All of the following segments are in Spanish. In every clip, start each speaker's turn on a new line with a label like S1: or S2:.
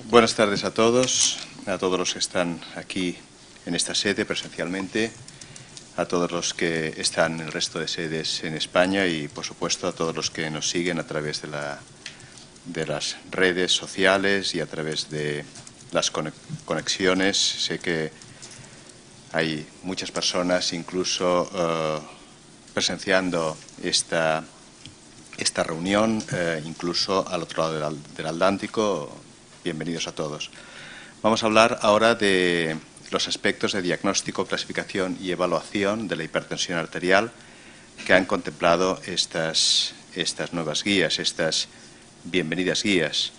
S1: Buenas tardes a todos los que están aquí en esta sede presencialmente, a todos los que están en el resto de sedes en España y, por supuesto, a todos los que nos siguen a través de las redes sociales y a través de las conexiones. Sé que hay muchas personas incluso presenciando esta reunión, incluso al otro lado del Atlántico. Bienvenidos a todos. Vamos a hablar ahora de los aspectos de diagnóstico, clasificación y evaluación de la hipertensión arterial que han contemplado estas nuevas guías, estas bienvenidas guías.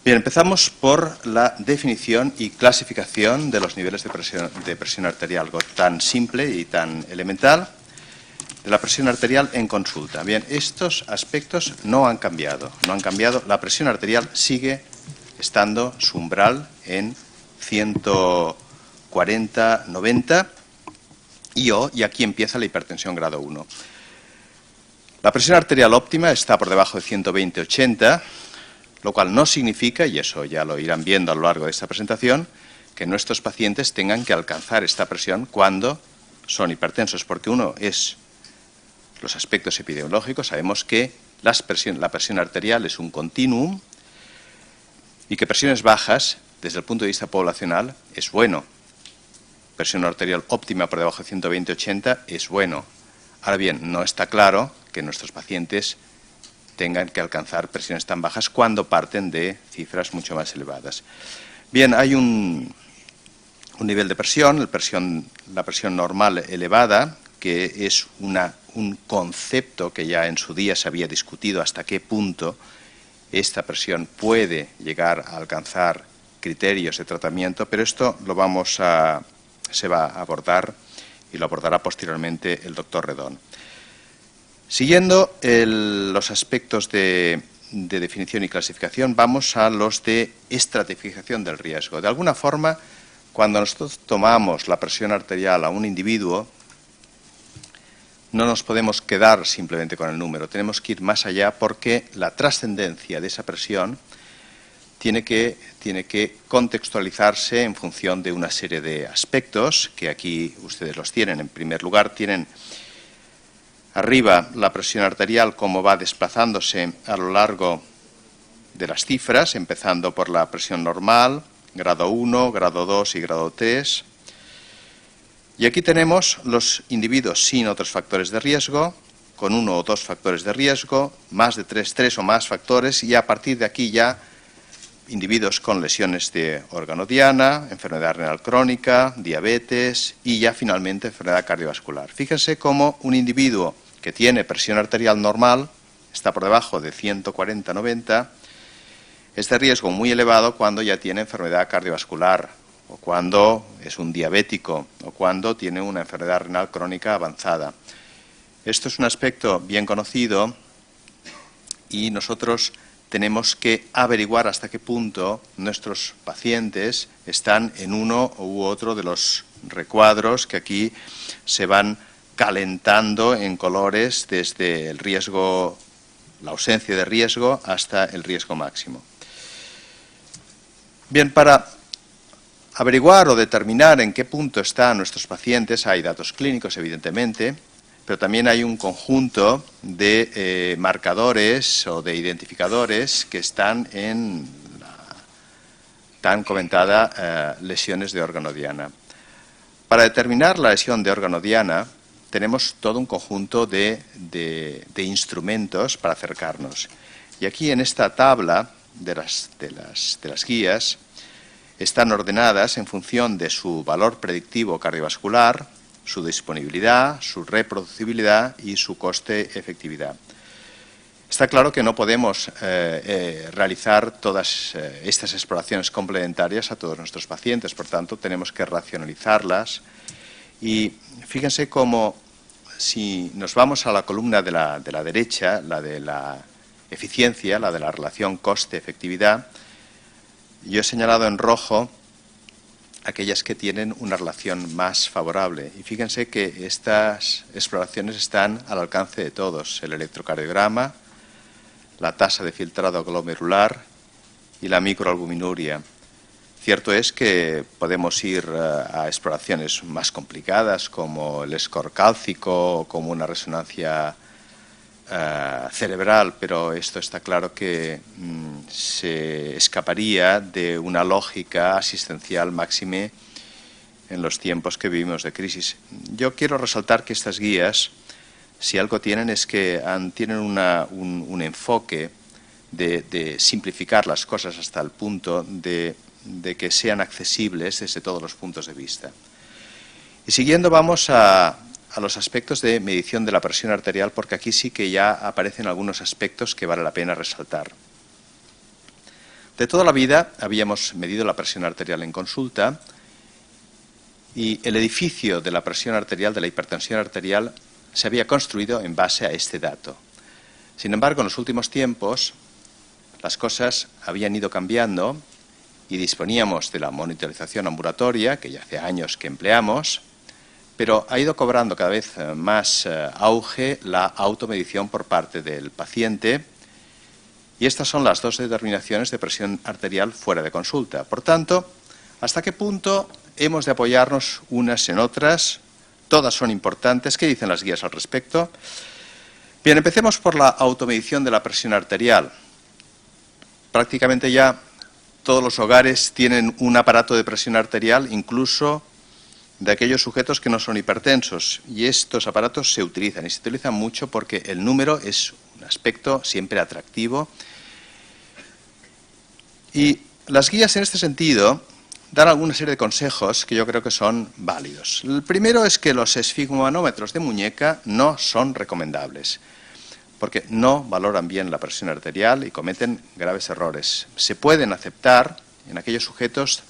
S1: Bien, empezamos por la definición y clasificación de los niveles de presión arterial, algo tan simple y tan elemental, de la presión arterial en consulta. Bien, estos aspectos no han cambiado, La presión arterial sigue estando su umbral en 140/90 y aquí empieza la hipertensión grado 1. La presión arterial óptima está por debajo de 120/80, lo cual no significa, y eso ya lo irán viendo a lo largo de esta presentación, que nuestros pacientes tengan que alcanzar esta presión cuando son hipertensos, porque uno es los aspectos epidemiológicos. Sabemos que la presión arterial es un continuum y que presiones bajas, desde el punto de vista poblacional, es bueno. Presión arterial óptima por debajo de 120/80 es bueno. Ahora bien, no está claro que nuestros pacientes tengan que alcanzar presiones tan bajas cuando parten de cifras mucho más elevadas. Bien, hay un nivel de presión, la presión normal elevada, que es un concepto que ya en su día se había discutido hasta qué punto esta presión puede llegar a alcanzar criterios de tratamiento, pero esto se va a abordar y lo abordará posteriormente el doctor Redón. Siguiendo los aspectos de definición y clasificación, vamos a los de estratificación del riesgo. De alguna forma, cuando nosotros tomamos la presión arterial a un individuo, no nos podemos quedar simplemente con el número, tenemos que ir más allá porque la trascendencia de esa presión tiene que contextualizarse en función de una serie de aspectos que aquí ustedes los tienen. En primer lugar, tienen arriba la presión arterial, cómo va desplazándose a lo largo de las cifras, empezando por la presión normal, grado 1, grado 2 y grado 3. Y aquí tenemos los individuos sin otros factores de riesgo, con 1 o 2 factores de riesgo, más de 3 o más factores, y a partir de aquí ya individuos con lesiones de órgano diana, enfermedad renal crónica, diabetes y ya finalmente enfermedad cardiovascular. Fíjense cómo un individuo que tiene presión arterial normal, está por debajo de 140/90, es de riesgo muy elevado cuando ya tiene enfermedad cardiovascular, o cuando es un diabético, o cuando tiene una enfermedad renal crónica avanzada. Esto es un aspecto bien conocido y nosotros tenemos que averiguar hasta qué punto nuestros pacientes están en uno u otro de los recuadros que aquí se van calentando en colores desde el riesgo, la ausencia de riesgo, hasta el riesgo máximo. Bien, para averiguar o determinar en qué punto están nuestros pacientes, hay datos clínicos, evidentemente, pero también hay un conjunto de marcadores o de identificadores que están en la tan comentada lesiones de órgano diana. Para determinar la lesión de órgano diana, tenemos todo un conjunto de instrumentos para acercarnos. Y aquí en esta tabla de las guías están ordenadas en función de su valor predictivo cardiovascular, su disponibilidad, su reproducibilidad y su coste-efectividad. Está claro que no podemos realizar todas estas exploraciones complementarias a todos nuestros pacientes, por tanto tenemos que racionalizarlas. Y fíjense cómo, si nos vamos a la columna de la derecha, la de la eficiencia, la de la relación coste-efectividad, yo he señalado en rojo aquellas que tienen una relación más favorable. Y fíjense que estas exploraciones están al alcance de todos. El electrocardiograma, la tasa de filtrado glomerular, y la microalbuminuria. Cierto es que podemos ir a exploraciones más complicadas como el score cálcico o como una resonancia cerebral, pero esto está claro que se escaparía de una lógica asistencial máxime en los tiempos que vivimos de crisis. Yo quiero resaltar que estas guías, si algo tienen, es que tienen un enfoque de simplificar las cosas hasta el punto de que sean accesibles desde todos los puntos de vista. Y siguiendo vamos a los aspectos de medición de la presión arterial, porque aquí sí que ya aparecen algunos aspectos que vale la pena resaltar. De toda la vida habíamos medido la presión arterial en consulta y el edificio de la presión arterial, de la hipertensión arterial, se había construido en base a este dato. Sin embargo, en los últimos tiempos las cosas habían ido cambiando y disponíamos de la monitorización ambulatoria, que ya hace años que empleamos, pero ha ido cobrando cada vez más auge la automedición por parte del paciente, y estas son las dos determinaciones de presión arterial fuera de consulta. Por tanto, ¿hasta qué punto hemos de apoyarnos unas en otras? Todas son importantes. ¿Qué dicen las guías al respecto? Bien, empecemos por la automedición de la presión arterial. Prácticamente ya todos los hogares tienen un aparato de presión arterial, incluso de aquellos sujetos que no son hipertensos, y estos aparatos se utilizan, y se utilizan mucho porque el número es un aspecto siempre atractivo. Y las guías en este sentido dan alguna serie de consejos que yo creo que son válidos. El primero es que los esfigmomanómetros de muñeca no son recomendables, porque no valoran bien la presión arterial y cometen graves errores. Se pueden aceptar en aquellos sujetos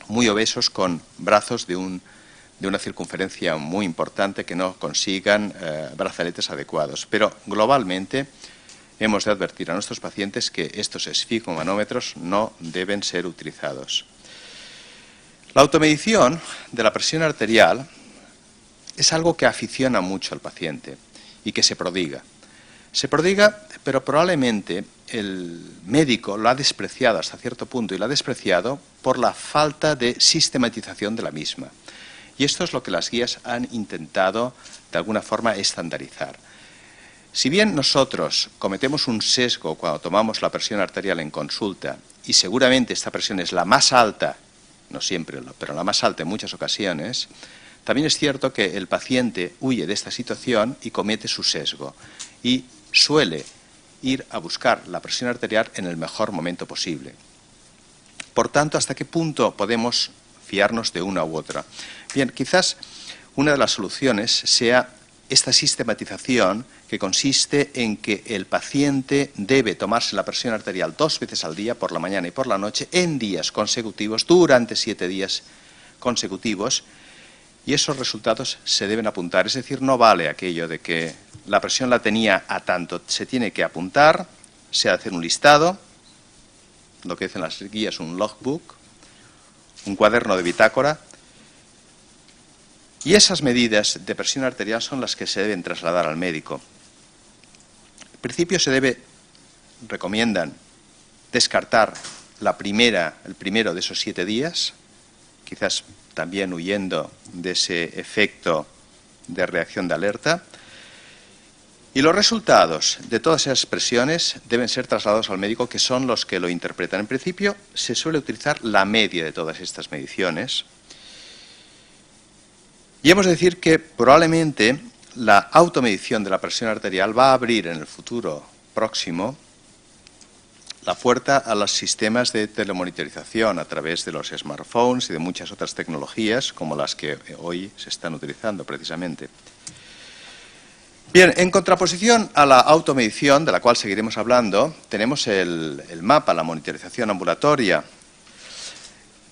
S1: muy obesos con brazos de una circunferencia muy importante que no consigan brazaletes adecuados. Pero globalmente hemos de advertir a nuestros pacientes que estos esfigmomanómetros no deben ser utilizados. La automedición de la presión arterial es algo que aficiona mucho al paciente y que se prodiga. Se prodiga, pero probablemente el médico lo ha despreciado hasta cierto punto, y lo ha despreciado por la falta de sistematización de la misma. Y esto es lo que las guías han intentado de alguna forma estandarizar. Si bien nosotros cometemos un sesgo cuando tomamos la presión arterial en consulta, y seguramente esta presión es la más alta, no siempre, pero la más alta en muchas ocasiones, también es cierto que el paciente huye de esta situación y comete su sesgo, y suele ir a buscar la presión arterial en el mejor momento posible. Por tanto, ¿hasta qué punto podemos fiarnos de una u otra? Bien, quizás una de las soluciones sea esta sistematización, que consiste en que el paciente debe tomarse la presión arterial 2 veces al día, por la mañana y por la noche, en días consecutivos, durante 7 días consecutivos, y esos resultados se deben apuntar. Es decir, no vale aquello de que la presión la tenía a tanto, se tiene que apuntar, se ha de hacer un listado, lo que dicen las guías, un logbook, un cuaderno de bitácora, y esas medidas de presión arterial son las que se deben trasladar al médico. En principio recomiendan descartar el primero de esos 7 días, quizás también huyendo de ese efecto de reacción de alerta. Y los resultados de todas esas presiones deben ser trasladados al médico, que son los que lo interpretan. En principio, se suele utilizar la media de todas estas mediciones. Y hemos de decir que probablemente la automedición de la presión arterial va a abrir en el futuro próximo la puerta a los sistemas de telemonitorización a través de los smartphones y de muchas otras tecnologías, como las que hoy se están utilizando precisamente. Bien, en contraposición a la automedición, de la cual seguiremos hablando, tenemos el mapa, la monitorización ambulatoria.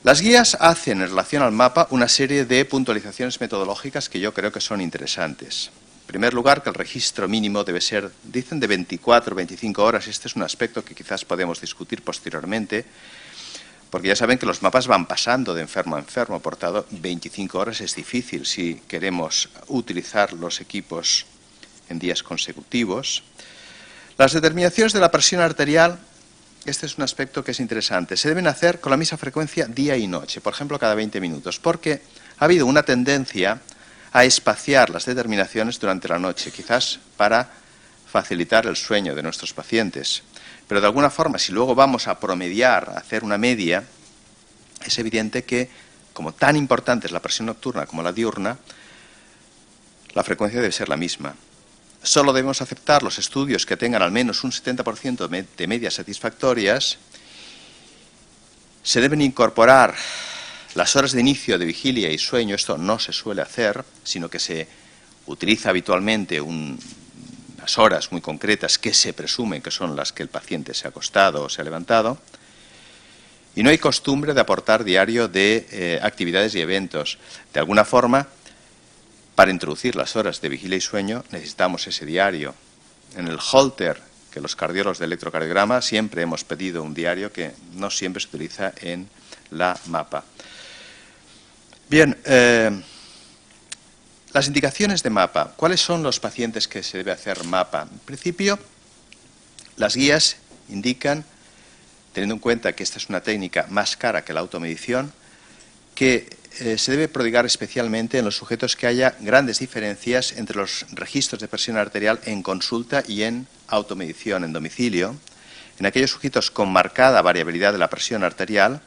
S1: Las guías hacen en relación al mapa una serie de puntualizaciones metodológicas que yo creo que son interesantes. En primer lugar, que el registro mínimo debe ser, dicen, de 24 o 25 horas. Este es un aspecto que quizás podemos discutir posteriormente, porque ya saben que los mapas van pasando de enfermo a enfermo. Por tanto, 25 horas es difícil si queremos utilizar los equipos en días consecutivos. Las determinaciones de la presión arterial este es un aspecto que es interesante. Se deben hacer con la misma frecuencia día y noche, por ejemplo, cada 20 minutos, porque ha habido una tendencia a espaciar las determinaciones durante la noche, quizás para facilitar el sueño de nuestros pacientes. Pero de alguna forma, si luego vamos a promediar, a hacer una media, es evidente que, como tan importante es la presión nocturna como la diurna, la frecuencia debe ser la misma. Solo debemos aceptar los estudios que tengan al menos un 70% de medias satisfactorias. Se deben incorporar las horas de inicio de vigilia y sueño. Esto no se suele hacer, sino que se utiliza habitualmente unas horas muy concretas que se presumen que son las que el paciente se ha acostado o se ha levantado. Y no hay costumbre de aportar diario de actividades y eventos. De alguna forma, para introducir las horas de vigilia y sueño necesitamos ese diario. En el Holter, que los cardiólogos de electrocardiograma siempre hemos pedido un diario que no siempre se utiliza en la MAPA. Bien, las indicaciones de MAPA. ¿Cuáles son los pacientes que se debe hacer MAPA? En principio, las guías indican, teniendo en cuenta que esta es una técnica más cara que la automedición, que se debe prodigar especialmente en los sujetos que haya grandes diferencias entre los registros de presión arterial en consulta y en automedición en domicilio, en aquellos sujetos con marcada variabilidad de la presión arterial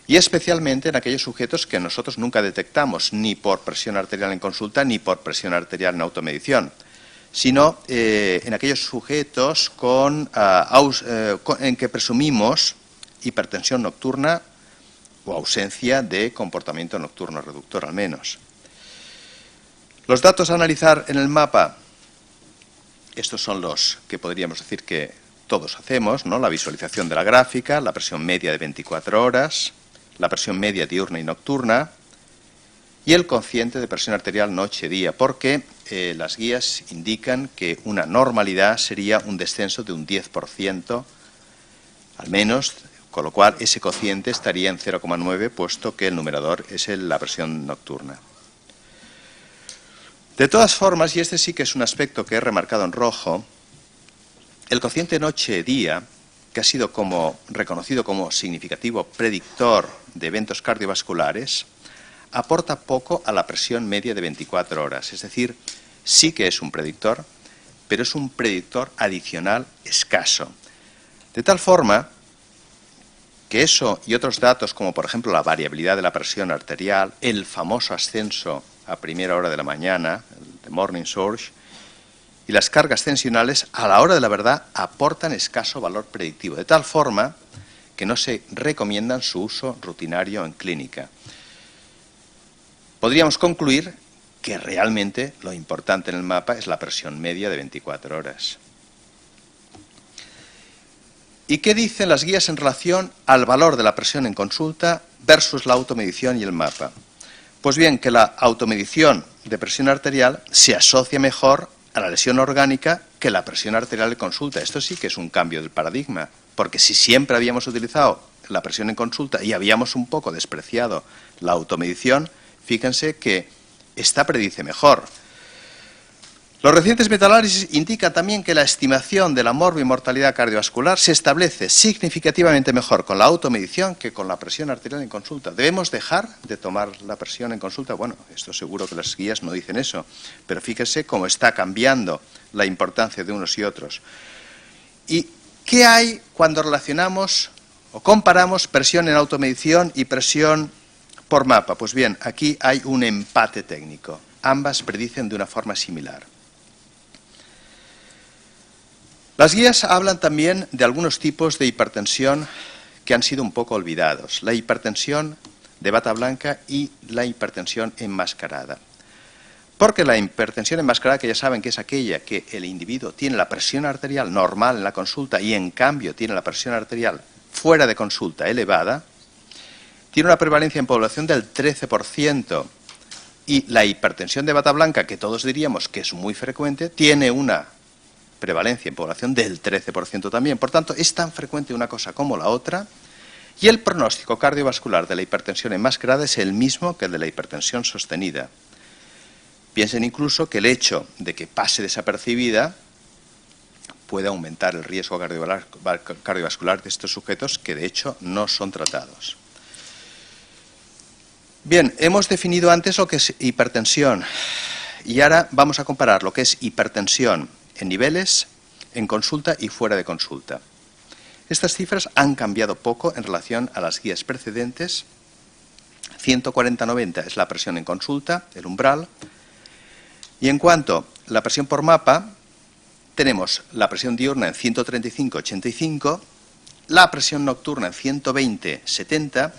S1: y especialmente en aquellos sujetos que nosotros nunca detectamos ni por presión arterial en consulta ni por presión arterial en automedición, sino en aquellos sujetos en que presumimos hipertensión nocturna o ausencia de comportamiento nocturno reductor al menos. Los datos a analizar en el MAPA, estos son los que podríamos decir que todos hacemos, ¿no? La visualización de la gráfica, la presión media de 24 horas, la presión media diurna y nocturna y el cociente de presión arterial noche-día, porque las guías indican que una normalidad sería un descenso de un 10%, al menos, con lo cual ese cociente estaría en 0,9, puesto que el numerador es la presión nocturna. De todas formas, y este sí que es un aspecto que he remarcado en rojo, el cociente noche-día, que ha sido reconocido como significativo predictor de eventos cardiovasculares, aporta poco a la presión media de 24 horas. Es decir, sí que es un predictor, pero es un predictor adicional escaso. De tal forma que eso y otros datos, como por ejemplo la variabilidad de la presión arterial, el famoso ascenso a primera hora de la mañana, el de morning surge, y las cargas tensionales, a la hora de la verdad, aportan escaso valor predictivo, de tal forma que no se recomiendan su uso rutinario en clínica. Podríamos concluir que realmente lo importante en el MAPA es la presión media de 24 horas. ¿Y qué dicen las guías en relación al valor de la presión en consulta versus la automedición y el MAPA? Pues bien, que la automedición de presión arterial se asocia mejor a la lesión orgánica que la presión arterial de consulta. Esto sí que es un cambio del paradigma, porque si siempre habíamos utilizado la presión en consulta y habíamos un poco despreciado la automedición, fíjense que esta predice mejor. Los recientes metaanálisis indican también que la estimación de la morbimortalidad cardiovascular se establece significativamente mejor con la automedición que con la presión arterial en consulta. ¿Debemos dejar de tomar la presión en consulta? Bueno, esto seguro que las guías no dicen eso, pero fíjese cómo está cambiando la importancia de unos y otros. ¿Y qué hay cuando relacionamos o comparamos presión en automedición y presión por MAPA? Pues bien, aquí hay un empate técnico. Ambas predicen de una forma similar. Las guías hablan también de algunos tipos de hipertensión que han sido un poco olvidados. La hipertensión de bata blanca y la hipertensión enmascarada. Porque la hipertensión enmascarada, que ya saben que es aquella que el individuo tiene la presión arterial normal en la consulta y en cambio tiene la presión arterial fuera de consulta elevada, tiene una prevalencia en población del 13%. Y la hipertensión de bata blanca, que todos diríamos que es muy frecuente, tiene una prevalencia en población del 13% también. Por tanto, es tan frecuente una cosa como la otra y el pronóstico cardiovascular de la hipertensión enmascarada es el mismo que el de la hipertensión sostenida. Piensen incluso que el hecho de que pase desapercibida puede aumentar el riesgo cardiovascular de estos sujetos que de hecho no son tratados. Bien, hemos definido antes lo que es hipertensión y ahora vamos a comparar lo que es hipertensión en niveles, en consulta y fuera de consulta. Estas cifras han cambiado poco en relación a las guías precedentes. 140/90 es la presión en consulta, el umbral. Y en cuanto a la presión por mapa, tenemos la presión diurna en 135/85, la presión nocturna en 120/70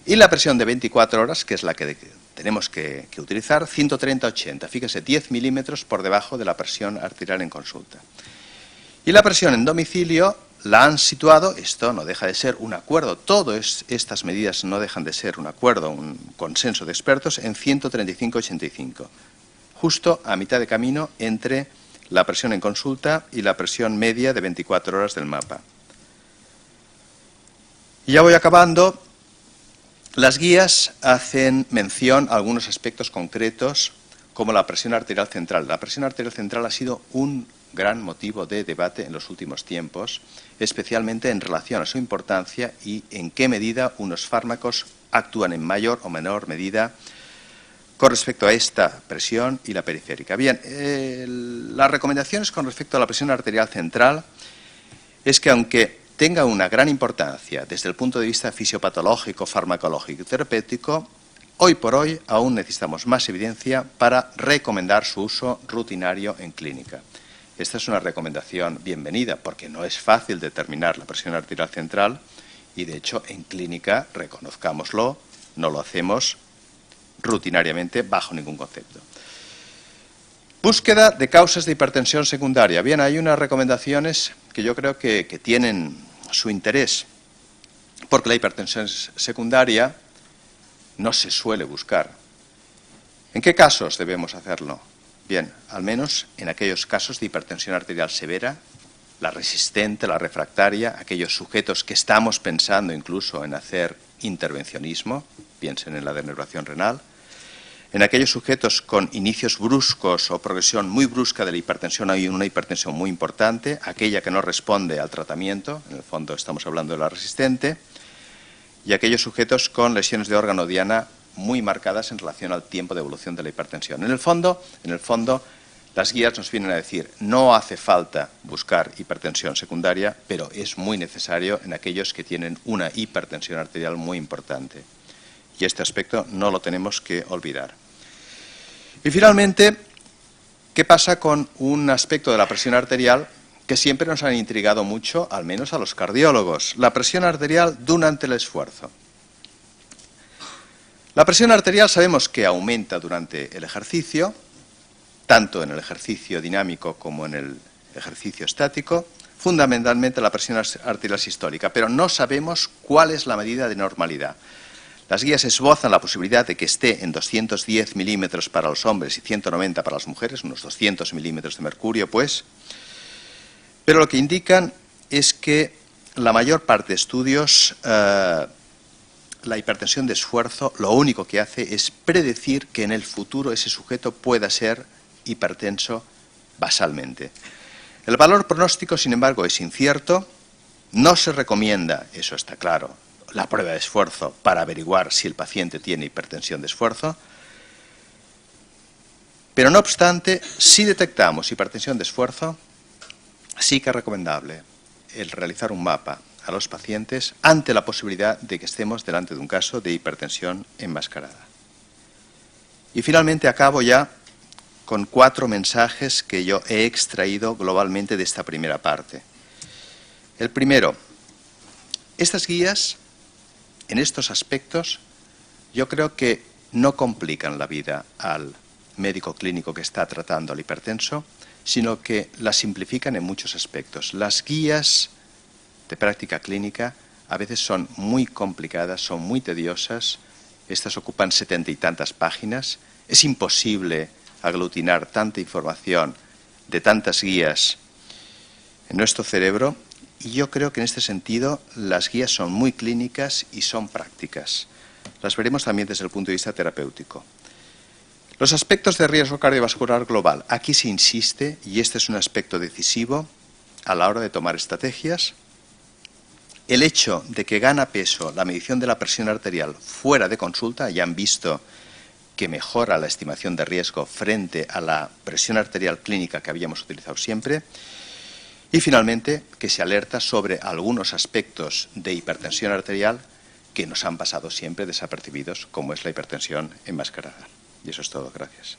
S1: y la presión de 24 horas, que es la que tenemos que utilizar, 130/80. Fíjese, 10 milímetros por debajo de la presión arterial en consulta. Y la presión en domicilio la han situado, esto no deja de ser un acuerdo, todas estas medidas no dejan de ser un acuerdo, un consenso de expertos, en 135/85, justo a mitad de camino entre la presión en consulta y la presión media de 24 horas del mapa. Y ya voy acabando. Las guías hacen mención a algunos aspectos concretos, como la presión arterial central. La presión arterial central ha sido un gran motivo de debate en los últimos tiempos, especialmente en relación a su importancia y en qué medida unos fármacos actúan en mayor o menor medida con respecto a esta presión y la periférica. Bien, las recomendaciones con respecto a la presión arterial central es que aunque tenga una gran importancia desde el punto de vista fisiopatológico, farmacológico y terapéutico, hoy por hoy aún necesitamos más evidencia para recomendar su uso rutinario en clínica. Esta es una recomendación bienvenida porque no es fácil determinar la presión arterial central y, de hecho, en clínica, reconozcámoslo, no lo hacemos rutinariamente bajo ningún concepto. Búsqueda de causas de hipertensión secundaria. Bien, hay unas recomendaciones que yo creo que tienen su interés, porque la hipertensión secundaria no se suele buscar. ¿En qué casos debemos hacerlo? Bien, al menos en aquellos casos de hipertensión arterial severa, la resistente, la refractaria, aquellos sujetos que estamos pensando incluso en hacer intervencionismo, piensen en la denervación renal, en aquellos sujetos con inicios bruscos o progresión muy brusca de la hipertensión, hay una hipertensión muy importante, aquella que no responde al tratamiento, en el fondo estamos hablando de la resistente, y aquellos sujetos con lesiones de órgano diana muy marcadas en relación al tiempo de evolución de la hipertensión. En el fondo, las guías nos vienen a decir, no hace falta buscar hipertensión secundaria, pero es muy necesario en aquellos que tienen una hipertensión arterial muy importante. Y este aspecto no lo tenemos que olvidar. Y finalmente, ¿qué pasa con un aspecto de la presión arterial que siempre nos han intrigado mucho, al menos a los cardiólogos? La presión arterial durante el esfuerzo. La presión arterial sabemos que aumenta durante el ejercicio, tanto en el ejercicio dinámico como en el ejercicio estático, fundamentalmente la presión arterial sistólica, pero no sabemos cuál es la medida de normalidad. Las guías esbozan la posibilidad de que esté en 210 milímetros para los hombres y 190 para las mujeres, unos 200 milímetros de mercurio, pues, pero lo que indican es que la mayor parte de estudios, la hipertensión de esfuerzo, lo único que hace es predecir que en el futuro ese sujeto pueda ser hipertenso basalmente. El valor pronóstico, sin embargo, es incierto, no se recomienda, eso está claro, la prueba de esfuerzo para averiguar si el paciente tiene hipertensión de esfuerzo, pero no obstante, si detectamos hipertensión de esfuerzo, sí que es recomendable el realizar un mapa a los pacientes ante la posibilidad de que estemos delante de un caso de hipertensión enmascarada. Y finalmente acabo ya con 4 mensajes que yo he extraído globalmente de esta primera parte. El primero, estas guías, en estos aspectos, yo creo que no complican la vida al médico clínico que está tratando al hipertenso, sino que la simplifican en muchos aspectos. Las guías de práctica clínica a veces son muy complicadas, son muy tediosas, estas ocupan 70 y tantas páginas, es imposible aglutinar tanta información de tantas guías en nuestro cerebro. Y yo creo que en este sentido las guías son muy clínicas y son prácticas. Las veremos también desde el punto de vista terapéutico. Los aspectos de riesgo cardiovascular global. Aquí se insiste, y este es un aspecto decisivo, a la hora de tomar estrategias, el hecho de que gana peso la medición de la presión arterial fuera de consulta, ya han visto que mejora la estimación de riesgo frente a la presión arterial clínica que habíamos utilizado siempre, y finalmente que se alerta sobre algunos aspectos de hipertensión arterial que nos han pasado siempre desapercibidos, como es la hipertensión enmascarada. Y eso es todo. Gracias.